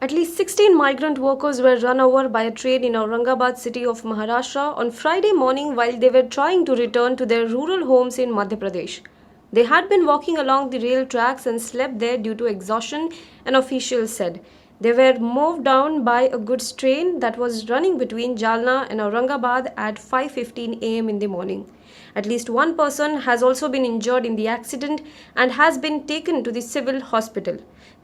At least 16 migrant workers were run over by a train in Aurangabad city of Maharashtra on Friday morning while they were trying to return to their rural homes in Madhya Pradesh. They had been walking along the rail tracks and slept there due to exhaustion, an official said. They were moved down by a goods train that was running between Jalna and Aurangabad at 5:15 am in the morning. At least one person has also been injured in the accident and has been taken to the civil hospital.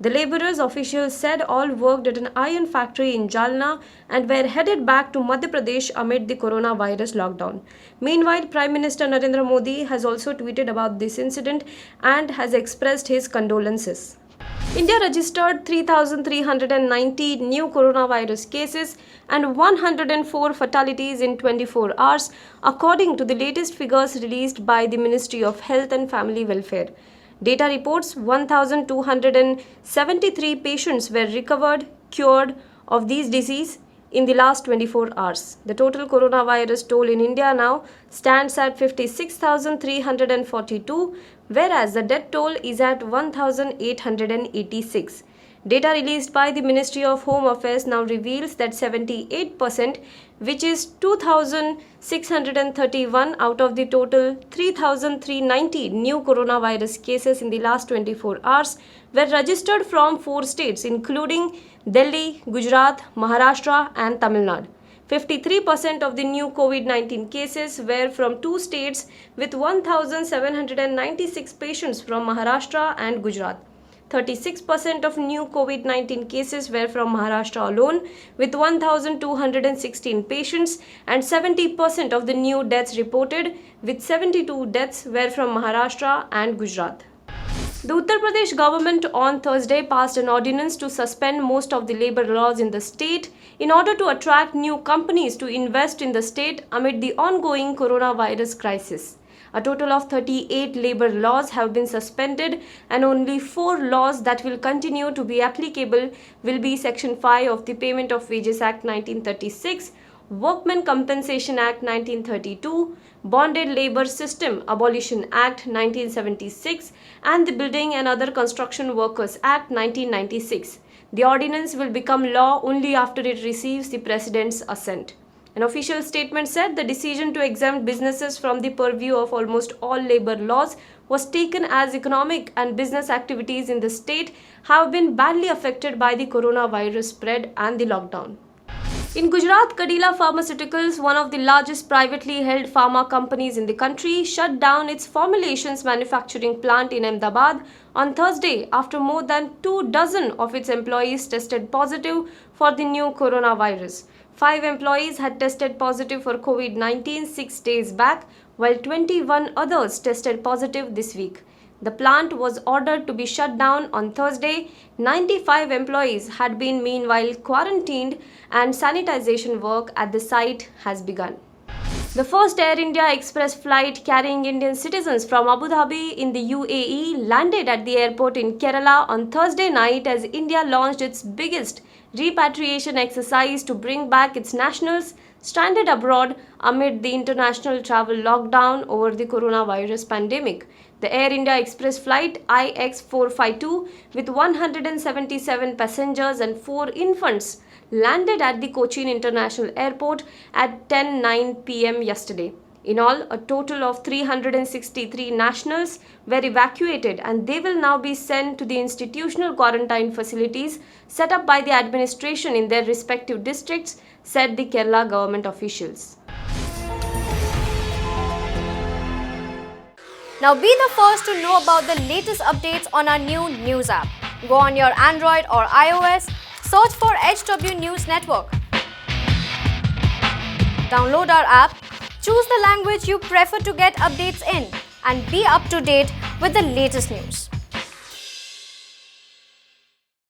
The labourers, officials said, all worked at an iron factory in Jalna and were headed back to Madhya Pradesh amid the coronavirus lockdown. Meanwhile, Prime Minister Narendra Modi has also tweeted about this incident and has expressed his condolences. India registered 3,390 new coronavirus cases and 104 fatalities in 24 hours, according to the latest figures released by the Ministry of Health and Family Welfare. Data reports 1,273 patients were recovered, cured of these disease in the last 24 hours. The total coronavirus toll in India now stands at 56,342, whereas the death toll is at 1,886. Data released by the Ministry of Home Affairs now reveals that 78%, which is 2,631 out of the total 3,390 new coronavirus cases in the last 24 hours, were registered from 4 states including Delhi, Gujarat, Maharashtra and Tamil Nadu. 53% of the new COVID-19 cases were from 2 states with 1,796 patients from Maharashtra and Gujarat. 36% of new COVID-19 cases were from Maharashtra alone with 1,216 patients, and 70% of the new deaths reported with 72 deaths were from Maharashtra and Gujarat. The Uttar Pradesh government on Thursday passed an ordinance to suspend most of the labour laws in the state in order to attract new companies to invest in the state amid the ongoing coronavirus crisis. A total of 38 labour laws have been suspended, and only 4 laws that will continue to be applicable will be Section 5 of the Payment of Wages Act 1936, Workmen Compensation Act 1932, Bonded Labour System Abolition Act 1976 and the Building and Other Construction Workers Act 1996. The ordinance will become law only after it receives the President's assent. An official statement said the decision to exempt businesses from the purview of almost all labour laws was taken as economic and business activities in the state have been badly affected by the coronavirus spread and the lockdown. In Gujarat, Cadila Pharmaceuticals, one of the largest privately held pharma companies in the country, shut down its formulations manufacturing plant in Ahmedabad on Thursday after more than 24 of its employees tested positive for the new coronavirus. 5 employees had tested positive for COVID-19 6 days back, while 21 others tested positive this week. The plant was ordered to be shut down on Thursday. 95 employees had been meanwhile quarantined and sanitization work at the site has begun. The first Air India Express flight carrying Indian citizens from Abu Dhabi in the UAE landed at the airport in Kerala on Thursday night as India launched its biggest repatriation exercise to bring back its nationals stranded abroad amid the international travel lockdown over the coronavirus pandemic. The Air India Express flight IX452 with 177 passengers and 4 infants landed at the Cochin International Airport at 10:09 p.m. yesterday. In all, a total of 363 nationals were evacuated and they will now be sent to the institutional quarantine facilities set up by the administration in their respective districts, said the Kerala government officials. Now be the first to know about the latest updates on our new news app. Go on your Android or iOS, search for HW News Network. Download our app, choose the language you prefer to get updates in, and be up to date with the latest news.